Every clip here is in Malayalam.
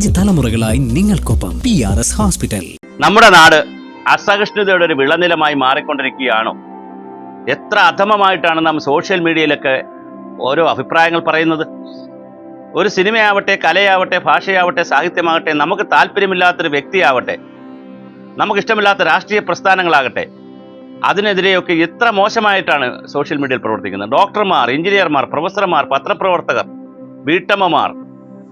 5 തലമുറകളായി നിങ്ങൾക്കൊപ്പം PRS ഹോസ്പിറ്റൽ. നമ്മുടെ നാട് അസഹിഷ്ണുതയുടെ ഒരു വിളനിലമായി മാറിക്കൊണ്ടിരിക്കുകയാണോ? എത്ര അധമമായിട്ടാണ് നാം സോഷ്യൽ മീഡിയയിലൊക്കെ ഓരോ അഭിപ്രായങ്ങൾ പറയുന്നത്. ഒരു സിനിമയാവട്ടെ, കലയാവട്ടെ, ഭാഷയാവട്ടെ, സാഹിത്യമാകട്ടെ, നമുക്ക് താല്പര്യമില്ലാത്തൊരു വ്യക്തിയാവട്ടെ, നമുക്കിഷ്ടമില്ലാത്ത രാഷ്ട്രീയ പ്രസ്ഥാനങ്ങളാകട്ടെ, അതിനെതിരെയൊക്കെ എത്ര മോശമായിട്ടാണ് സോഷ്യൽ മീഡിയയിൽ പ്രവർത്തിക്കുന്നത്. ഡോക്ടർമാർ, എഞ്ചിനീയർമാർ, പ്രൊഫസർമാർ, പത്രപ്രവർത്തകർ, വീട്ടമ്മമാർ,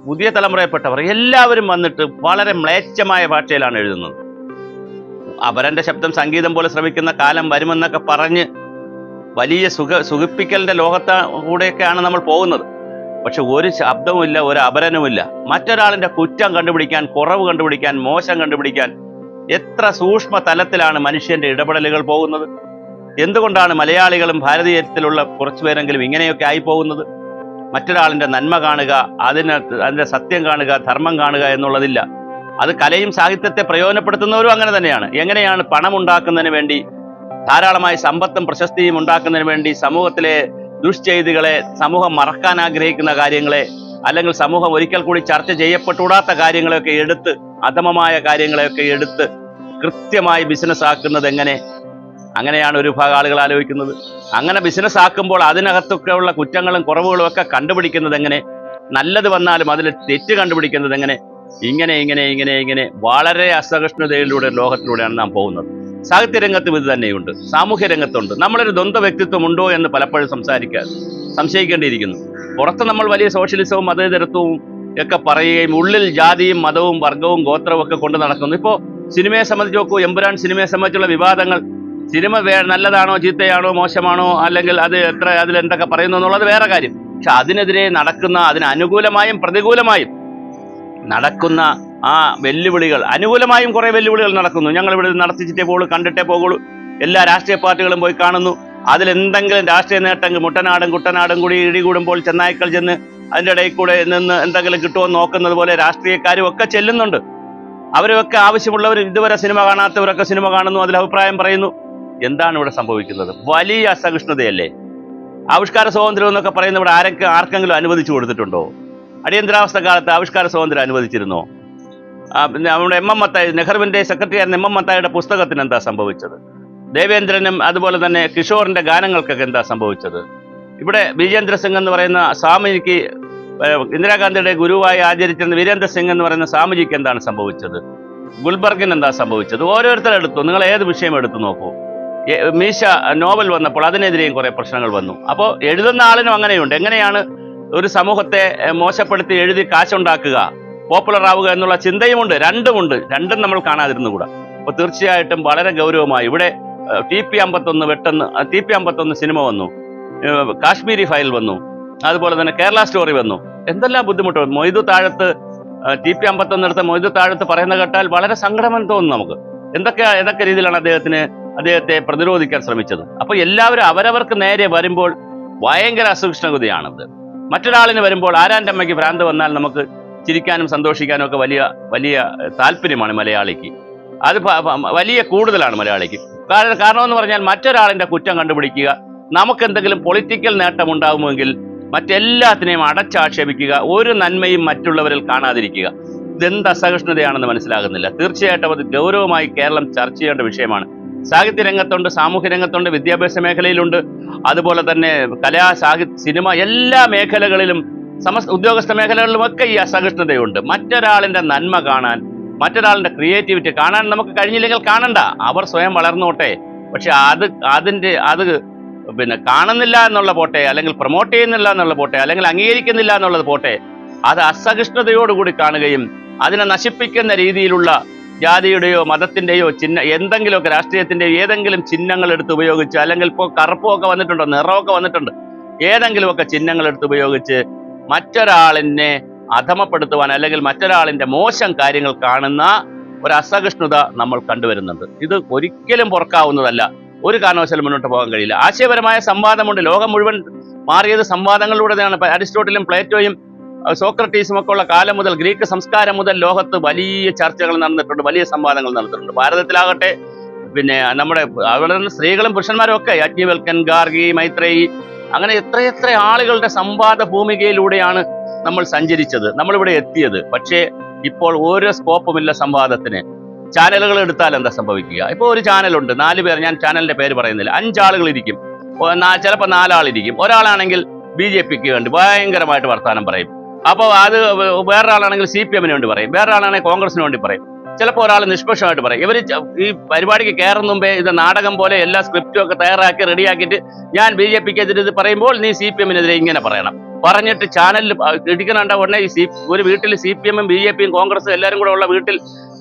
പുതിയ തലമുറയിൽപ്പെട്ടവർ എല്ലാവരും വന്നിട്ട് വളരെ മ്ലേച്ഛമായ ഭാഷയിലാണ് എഴുതുന്നത്. അവരൻ്റെ ശബ്ദം സംഗീതം പോലെ ശ്രവിക്കുന്ന കാലം വരുമെന്നൊക്കെ പറഞ്ഞ് വലിയ സുഖിപ്പിക്കലിൻ്റെ ലോകത്ത് കൂടെയൊക്കെയാണ് നമ്മൾ പോകുന്നത്. പക്ഷെ ഒരു ശബ്ദവുമില്ല, ഒരു അപരനുമില്ല. മറ്റൊരാളിൻ്റെ കുറ്റം കണ്ടുപിടിക്കാൻ, കുറവ് കണ്ടുപിടിക്കാൻ, മോശം കണ്ടുപിടിക്കാൻ എത്ര സൂക്ഷ്മ തലത്തിലാണ് മനുഷ്യൻ്റെ ഇടപെടലുകൾ പോകുന്നത്. എന്തുകൊണ്ടാണ് മലയാളികളും ഭാരതീയത്തിലുള്ള കുറച്ചുപേരെങ്കിലും ഇങ്ങനെയൊക്കെ ആയി പോകുന്നത്? മറ്റൊരാളിൻ്റെ നന്മ കാണുക, അതിൻ്റെ സത്യം കാണുക, ധർമ്മം കാണുക എന്നുള്ളതില്ല. അത് കലയും സാഹിത്യത്തെ പ്രയോജനപ്പെടുത്തുന്നവരും അങ്ങനെ തന്നെയാണ്. എങ്ങനെയാണ് പണം ഉണ്ടാക്കുന്നതിന് വേണ്ടി, ധാരാളമായി സമ്പത്തും പ്രശസ്തിയും ഉണ്ടാക്കുന്നതിന് വേണ്ടി സമൂഹത്തിലെ ദുഷ്ചെയ്തികളെ, സമൂഹം മറക്കാൻ ആഗ്രഹിക്കുന്ന കാര്യങ്ങളെ, അല്ലെങ്കിൽ സമൂഹം ഒരിക്കൽ കൂടി ചർച്ച ചെയ്യപ്പെട്ടുകൂടാത്ത കാര്യങ്ങളെയൊക്കെ എടുത്ത്, അധമമായ കാര്യങ്ങളെയൊക്കെ എടുത്ത് കൃത്യമായി ബിസിനസ് ആക്കുന്നത് എങ്ങനെ? അങ്ങനെയാണ് ഒരു വിഭാഗം ആളുകൾ ആലോചിക്കുന്നത്. അങ്ങനെ ബിസിനസ് ആക്കുമ്പോൾ അതിനകത്തൊക്കെ ഉള്ള കുറ്റങ്ങളും കുറവുകളും ഒക്കെ കണ്ടുപിടിക്കുന്നത് എങ്ങനെ? നല്ലത് വന്നാലും അതിൽ തെറ്റ് കണ്ടുപിടിക്കുന്നത് എങ്ങനെ? ഇങ്ങനെ വളരെ അസഹിഷ്ണുതയിലൂടെ ലോകത്തിലൂടെയാണ് നാം പോകുന്നത്. സാഹിത്യരംഗത്തും ഇത് തന്നെയുണ്ട്, സാമൂഹ്യ രംഗത്തുണ്ട്. നമ്മളൊരു ദ്വന്ദ്വ വ്യക്തിത്വം ഉണ്ടോ എന്ന് പലപ്പോഴും സംശയിക്കേണ്ടിയിരിക്കുന്നു. പുറത്ത് നമ്മൾ വലിയ സോഷ്യലിസവും മതേതരത്വവും ഒക്കെ പറയുകയും ഉള്ളിൽ ജാതിയും മതവും വർഗവും ഗോത്രവും ഒക്കെ കൊണ്ട് നടക്കുന്നു. ഇപ്പോൾ സിനിമയെ സംബന്ധിച്ച് നോക്കൂ, എമ്പുരാൻ സിനിമയെ സംബന്ധിച്ചുള്ള വിവാദങ്ങൾ. സിനിമ നല്ലതാണോ, ചീത്തയാണോ, മോശമാണോ, അല്ലെങ്കിൽ അതിലെന്തൊക്കെ പറയുന്നു എന്നുള്ളത് വേറെ കാര്യം. പക്ഷെ അതിനെതിരെ നടക്കുന്ന, അതിന് അനുകൂലമായും പ്രതികൂലമായും നടക്കുന്ന ആ വെല്ലുവിളികൾ, അനുകൂലമായും കുറേ വെല്ലുവിളികൾ നടക്കുന്നു. ഞങ്ങളിവിടെ നടത്തിച്ചിട്ടേ പോകുള്ളൂ, കണ്ടിട്ടേ പോകുള്ളൂ. എല്ലാ രാഷ്ട്രീയ പാർട്ടികളും പോയി കാണുന്നു. അതിലെന്തെങ്കിലും രാഷ്ട്രീയ നേട്ടങ്ങൾ, മുട്ടനാടും കുട്ടനാടും കൂടി ഇടികൂടുമ്പോൾ ചെന്നായ്ക്കൾ ചെന്ന് അതിൻ്റെ ഇടയിൽ കൂടെ നിന്ന് എന്തെങ്കിലും കിട്ടുമോ നോക്കുന്നത് പോലെ രാഷ്ട്രീയക്കാരും ഒക്കെ ചെല്ലുന്നുണ്ട്. അവരൊക്കെ ആവശ്യമുള്ളവർ, ഇതുവരെ സിനിമ കാണാത്തവരൊക്കെ സിനിമ കാണുന്നു, അതിൽ അഭിപ്രായം പറയുന്നു. എന്താണ് ഇവിടെ സംഭവിക്കുന്നത്? വലിയ അസഹിഷ്ണുതയല്ലേ? ആവിഷ്കാര സ്വാതന്ത്ര്യം എന്നൊക്കെ പറയുന്ന ഇവിടെ ആർക്കെങ്കിലും അനുവദിച്ചു കൊടുത്തിട്ടുണ്ടോ? അടിയന്തരാവസ്ഥ കാലത്ത് ആവിഷ്കാര സ്വാതന്ത്ര്യം അനുവദിച്ചിരുന്നോ? നമ്മുടെ എം എം മത്തായി, നെഹ്റുവിൻ്റെ സെക്രട്ടറി ആയിരുന്ന എം എം മത്തായിയുടെ പുസ്തകത്തിന് എന്താ സംഭവിച്ചത്? ദേവേന്ദ്രനും അതുപോലെ തന്നെ കിഷോറിൻ്റെ ഗാനങ്ങൾക്കൊക്കെ എന്താ സംഭവിച്ചത്? ഇവിടെ വിജേന്ദ്ര സിംഗ് എന്ന് പറയുന്ന സ്വാമിജിക്ക്, ഇന്ദിരാഗാന്ധിയുടെ ഗുരുവായി ആചരിച്ചിരുന്ന വീരേന്ദ്ര സിംഗ് എന്ന് പറയുന്ന സ്വാമിജിക്ക് എന്താണ് സംഭവിച്ചത്? ഗുൽബർഗിന് എന്താ സംഭവിച്ചത്? ഓരോരുത്തരെടുത്തു, നിങ്ങൾ ഏത് വിഷയം എടുത്തു നോക്കൂ. മീശ നോവൽ വന്നപ്പോൾ അതിനെതിരെയും കുറേ പ്രശ്നങ്ങൾ വന്നു. അപ്പോൾ എഴുതുന്ന ആളിനും അങ്ങനെയുണ്ട്. എങ്ങനെയാണ് ഒരു സമൂഹത്തെ മോശപ്പെടുത്തി എഴുതി കാശുണ്ടാക്കുക, പോപ്പുലർ ആവുക എന്നുള്ള ചിന്തയുമുണ്ട്. രണ്ടും നമ്മൾ കാണാതിരുന്നുകൂടാ. അപ്പോൾ തീർച്ചയായിട്ടും വളരെ ഗൗരവമായി ഇവിടെ TP51 സിനിമ വന്നു, കാശ്മീരി ഫയൽ വന്നു, അതുപോലെ തന്നെ കേരള സ്റ്റോറി വന്നു. എന്തെല്ലാം ബുദ്ധിമുട്ട്. മൊയ്തു താഴത്ത്, TP51 എടുത്ത മൊയ്തു താഴത്ത് പറയുന്ന കേട്ടാൽ വളരെ സങ്കടമെന്ന് തോന്നുന്നു നമുക്ക്. ഏതൊക്കെ രീതിയിലാണ് അദ്ദേഹത്തെ പ്രതിരോധിക്കാൻ ശ്രമിച്ചത്. അപ്പോൾ എല്ലാവരും അവരവർക്ക് നേരെ വരുമ്പോൾ ഭയങ്കര അസഹിഷ്ണുതയാണത്. മറ്റൊരാളിന് വരുമ്പോൾ, ആരാൻ്റെ അമ്മയ്ക്ക് ഭ്രാന്ത് വന്നാൽ നമുക്ക് ചിരിക്കാനും സന്തോഷിക്കാനും ഒക്കെ വലിയ താല്പര്യമാണ് മലയാളിക്ക്. അത് വലിയ കൂടുതലാണ് മലയാളിക്ക്. കാരണം എന്ന് പറഞ്ഞാൽ മറ്റൊരാളിൻ്റെ കുറ്റം കണ്ടുപിടിക്കുക, നമുക്കെന്തെങ്കിലും പൊളിറ്റിക്കൽ നേട്ടം ഉണ്ടാകുമെങ്കിൽ മറ്റെല്ലാത്തിനെയും അടച്ചാക്ഷേപിക്കുക, ഒരു നന്മയും മറ്റുള്ളവരിൽ കാണാതിരിക്കുക. ഇതെന്ത് അസഹിഷ്ണുതയാണെന്ന് മനസ്സിലാകുന്നില്ല. തീർച്ചയായിട്ടും അത് ഗൗരവമായി കേരളം ചർച്ച ചെയ്യേണ്ട വിഷയമാണ്. സാഹിത്യ രംഗത്തുണ്ട്, സാമൂഹ്യ രംഗത്തുണ്ട്, വിദ്യാഭ്യാസ മേഖലയിലുണ്ട്, അതുപോലെ തന്നെ കലാ, സിനിമ, എല്ലാ മേഖലകളിലും, ഉദ്യോഗസ്ഥ മേഖലകളിലുമൊക്കെ ഈ അസഹിഷ്ണുതയുണ്ട്. മറ്റൊരാളിൻ്റെ നന്മ കാണാൻ, മറ്റൊരാളിൻ്റെ ക്രിയേറ്റിവിറ്റി കാണാൻ നമുക്ക് കഴിഞ്ഞില്ലെങ്കിൽ കാണണ്ട, അവർ സ്വയം വളർന്നോട്ടെ. പക്ഷെ അത് കാണുന്നില്ല എന്നുള്ള പോട്ടെ, അല്ലെങ്കിൽ പ്രൊമോട്ട് ചെയ്യുന്നില്ല എന്നുള്ള പോട്ടെ, അല്ലെങ്കിൽ അംഗീകരിക്കുന്നില്ല എന്നുള്ളത് പോട്ടെ, അത് അസഹിഷ്ണുതയോടുകൂടി കാണുകയും അതിനെ നശിപ്പിക്കുന്ന രീതിയിലുള്ള ജാതിയുടെയോ മതത്തിൻ്റെയോ എന്തെങ്കിലുമൊക്കെ രാഷ്ട്രീയത്തിൻ്റെയോ ഏതെങ്കിലും ചിഹ്നങ്ങൾ എടുത്ത് ഉപയോഗിച്ച്, അല്ലെങ്കിൽ ഇപ്പോൾ കറുപ്പമൊക്കെ വന്നിട്ടുണ്ടോ, നിറമൊക്കെ വന്നിട്ടുണ്ട്, ഏതെങ്കിലുമൊക്കെ ചിഹ്നങ്ങൾ എടുത്ത് ഉപയോഗിച്ച് മറ്റൊരാളിനെ അധമപ്പെടുത്തുവാൻ, അല്ലെങ്കിൽ മറ്റൊരാളിൻ്റെ മോശം കാര്യങ്ങൾ കാണുന്ന ഒരു അസഹിഷ്ണുത നമ്മൾ കണ്ടുവരുന്നുണ്ട്. ഇത് ഒരിക്കലും പൊറുക്കാവുന്നതല്ല. ഒരു കാരണവശാലും മുന്നോട്ട് പോകാൻ കഴിയില്ല. ആശയപരമായ സംവാദമുണ്ട്. ലോകം മുഴുവൻ മാറിയത് സംവാദങ്ങളിലൂടെയാണ്. അരിസ്റ്റോട്ടിലും പ്ലേറ്റോയും സോക്രട്ടീസും ഒക്കെ ഉള്ള കാലം മുതൽ, ഗ്രീക്ക് സംസ്കാരം മുതൽ ലോകത്ത് വലിയ ചർച്ചകൾ നടന്നിട്ടുണ്ട്, വലിയ സംവാദങ്ങൾ നടന്നിട്ടുണ്ട്. ഭാരതത്തിലാകട്ടെ നമ്മുടെ അവിടെ സ്ത്രീകളും പുരുഷന്മാരും ഒക്കെ, യാജ്ഞവൽക്കൻ, ഗാർഗി, മൈത്രേയി, അങ്ങനെ എത്രയെത്ര ആളുകളുടെ സംവാദ ഭൂമികയിലൂടെയാണ് നമ്മൾ സഞ്ചരിച്ചത്, നമ്മളിവിടെ എത്തിയത്. പക്ഷേ ഇപ്പോൾ ഒരു സ്കോപ്പുമില്ല സംവാദത്തിന്. ചാനലുകൾ എടുത്താൽ എന്താ സംഭവിക്കുക? ഇപ്പോൾ ഒരു ചാനലുണ്ട്, 4 പേർ, ഞാൻ ചാനലിന്റെ പേര് പറയുന്നില്ല, 5 ആളുകൾ ഇരിക്കും, ചിലപ്പോൾ 4 ആളിരിക്കും. ഒരാളാണെങ്കിൽ BJPക്ക് വേണ്ടി ഭയങ്കരമായിട്ട് വർത്തമാനം പറയും. അപ്പോൾ അത് വേറൊരാളാണെങ്കിൽ CPM-ന് വേണ്ടി പറയും, വേറൊരാളാണെങ്കിൽ കോൺഗ്രസിന് വേണ്ടി പറയും, ചിലപ്പോൾ ഒരാൾ നിഷ്പക്ഷമായിട്ട് പറയും. ഇവർ ഈ പരിപാടിക്ക് കയറുന്ന മുമ്പേ ഇത് നാടകം പോലെ എല്ലാ സ്ക്രിപ്റ്റും ഒക്കെ തയ്യാറാക്കി റെഡിയാക്കിയിട്ട് ഞാൻ BJPക്കെതിരെ ഇത് പറയുമ്പോൾ നീ CPM-നെതിരെ ഇങ്ങനെ പറയണം പറഞ്ഞിട്ട് ചാനലിൽ ഇടിക്കണണ്ട. ഉടനെ ഒരു വീട്ടിൽ CPM-ഉം BJP-യും കോൺഗ്രസും എല്ലാവരും കൂടെ ഉള്ള വീട്ടിൽ,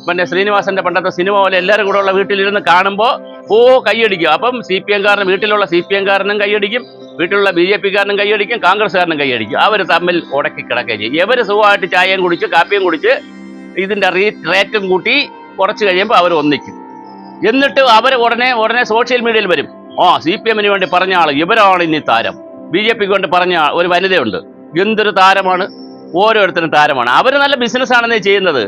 പിന്നെ ശ്രീനിവാസന്റെ പണ്ടത്തെ സിനിമ പോലെ എല്ലാവരും കൂടെ ഉള്ള വീട്ടിലിരുന്ന് കാണുമ്പോൾ കൈയടിക്കും. അപ്പം CPM-കാരനും വീട്ടിലുള്ള CPM-കാരനും കൈയടിക്കും, വീട്ടിലുള്ള BJP-കാരനും കൈയടിക്കും, കോൺഗ്രസ്സുകാരനും കൈയടിക്കും. അവർ തമ്മിൽ ഉടക്കി കിടക്കുകയും ചെയ്യും. ഇവർ സുഖമായിട്ട് ചായയും കുടിച്ച് കാപ്പിയും കുടിച്ച് ഇതിന്റെ റേറ്റും കൂട്ടി കുറച്ച് കഴിയുമ്പോൾ അവർ ഒന്നിക്കും. എന്നിട്ട് അവർ ഉടനെ സോഷ്യൽ മീഡിയയിൽ വരും. CPM-ന് വേണ്ടി പറഞ്ഞ ആൾ ഇവരാണ് ഇനി താരം, BJPക്ക് വേണ്ടി പറഞ്ഞ ഒരു വനിതയുണ്ട്, എന്തൊരു താരമാണ്, ഓരോരുത്തരും താരമാണ്. അവർ നല്ല ബിസിനസ്സാണെന്നേ ചെയ്യുന്നത്.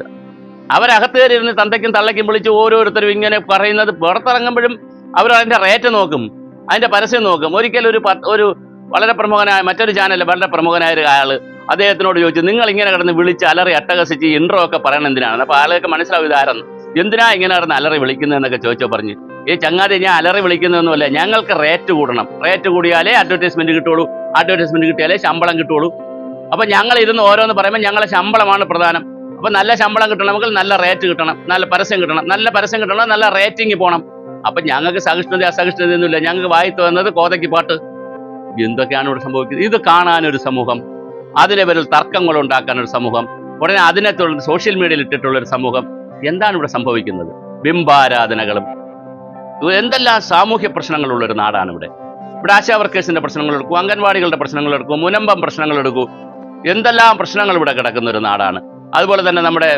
അവരകത്ത് കയറിയിരുന്ന് തന്തയ്ക്കും തള്ളയ്ക്കും വിളിച്ച് ഓരോരുത്തരും ഇങ്ങനെ പറയുന്നത് പുറത്തിറങ്ങുമ്പോഴും അവർ അതിന്റെ റേറ്റ് നോക്കും, അതിന്റെ പരസ്യം നോക്കും. ഒരിക്കലും ഒരു വളരെ പ്രമുഖനായ മറ്റൊരു ചാനലിൽ വളരെ പ്രമുഖനായ ഒരു ആള് അദ്ദേഹത്തിനോട് ചോദിച്ചു, നിങ്ങൾ ഇങ്ങനെ കിടന്ന് വിളിച്ച് അലറി അട്ടഹസിച്ച് ഇൻട്രോ ഒക്കെ പറയണം എന്തിനാണ്? അപ്പോൾ ആളുകൾക്ക് മനസ്സിലാവും ഇതാരെന്ന്. എന്തിനാ ഇങ്ങനെ കിടന്ന് അലറി വിളിക്കുന്നതെന്നൊക്കെ ചോദിച്ചോ ഈ ചങ്ങാതി ഞാൻ അലറി വിളിക്കുന്നതൊന്നുമല്ല, ഞങ്ങൾക്ക് റേറ്റ് കൂടണം, റേറ്റ് കൂടിയാലേ അഡ്വർടൈസ്മെന്റ് കിട്ടുള്ളൂ, അഡ്വർടൈസ്മെന്റ് കിട്ടിയാലേ ശമ്പളം കിട്ടുള്ളൂ. അപ്പം ഞങ്ങൾ ഇരുന്ന് ഓരോന്ന് പറയുമ്പോൾ ഞങ്ങളെ ശമ്പളമാണ് പ്രധാനം. അപ്പം നല്ല ശമ്പളം കിട്ടണമെങ്കിൽ നല്ല റേറ്റ് കിട്ടണം, നല്ല പരസ്യം കിട്ടണം, നല്ല പരസ്യം കിട്ടണം, നല്ല റേറ്റിംഗ് പോകണം. അപ്പം ഞങ്ങൾക്ക് സഹിഷ്ണുത അസഹിഷ്ണുതയൊന്നുമില്ല, ഞങ്ങൾക്ക് വായി തോന്നുന്നത് കോതയ്ക്ക് പാട്ട്. എന്തൊക്കെയാണ് ഇവിടെ സംഭവിക്കുന്നത്? ഇത് കാണാനൊരു സമൂഹം, അതിനെ പേരിൽ തർക്കങ്ങൾ ഉണ്ടാക്കാനൊരു സമൂഹം, ഉടനെ അതിനെ തുടർന്ന് സോഷ്യൽ മീഡിയയിൽ ഇട്ടിട്ടുള്ളൊരു സമൂഹം. എന്താണ് ഇവിടെ സംഭവിക്കുന്നത്? ബിംബാരാധനകളും എന്തെല്ലാം സാമൂഹ്യ പ്രശ്നങ്ങളുള്ളൊരു നാടാണ് ഇവിടെ. ഇവിടെ ആശാ വർക്കേഴ്സിന്റെ പ്രശ്നങ്ങൾ എടുക്കൂ, അംഗൻവാടികളുടെ പ്രശ്നങ്ങൾ എടുക്കൂ, മുനമ്പം പ്രശ്നങ്ങൾ എടുക്കൂ, എന്തെല്ലാം പ്രശ്നങ്ങൾ ഇവിടെ കിടക്കുന്ന ഒരു നാടാണ്. അതുപോലെ തന്നെ നമ്മുടെ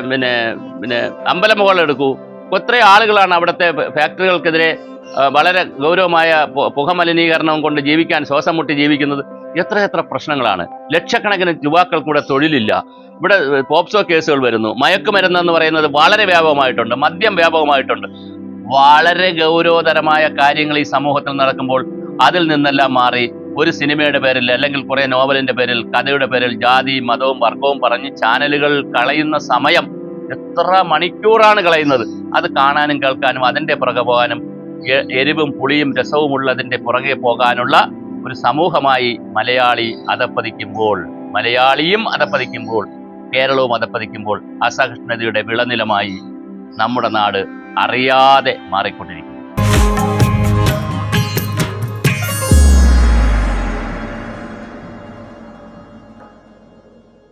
പിന്നെ അമ്പലമുകൾ എടുക്കൂ, എത്ര ആളുകളാണ് അവിടുത്തെ ഫാക്ടറികൾക്കെതിരെ വളരെ ഗൗരവമായ പുകമലിനീകരണവും കൊണ്ട് ജീവിക്കാൻ ശ്വാസം മുട്ടി ജീവിക്കുന്നത്. എത്ര പ്രശ്നങ്ങളാണ്. ലക്ഷക്കണക്കിന് യുവാക്കൾക്ക് ഇവിടെ തൊഴിലില്ല. ഇവിടെ പോപ്സോ കേസുകൾ വരുന്നു, മയക്കുമരുന്ന് എന്ന് പറയുന്നത് വളരെ വ്യാപകമായിട്ടുണ്ട്, മദ്യം വ്യാപകമായിട്ടുണ്ട്. വളരെ ഗൗരവതരമായ കാര്യങ്ങൾ ഈ സമൂഹത്തിൽ നടക്കുമ്പോൾ അതിൽ നിന്നെല്ലാം മാറി ഒരു സിനിമയുടെ പേരിൽ അല്ലെങ്കിൽ കുറെ നോവലിന്റെ പേരിൽ, കഥയുടെ പേരിൽ ജാതി മതവും വർഗവും പറഞ്ഞ് ചാനലുകൾ കളയുന്ന സമയം എത്ര മണിക്കൂറാണ് കളയുന്നത്. അത് കാണാനും കേൾക്കാനും അതിന്റെ പുറകെ പോകാനും എരിവും പുളിയും രസവും ഉള്ളതിന്റെ പുറകെ പോകാനുള്ള ഒരു സമൂഹമായി മലയാളിയും അധപ്പതിക്കുമ്പോൾ കേരളവും അധപ്പതിക്കുമ്പോൾ അസഹിഷ്ണുതയുടെ വിളനിലമായി നമ്മുടെ നാട് അറിയാതെ മാറിക്കൊണ്ടിരിക്കും.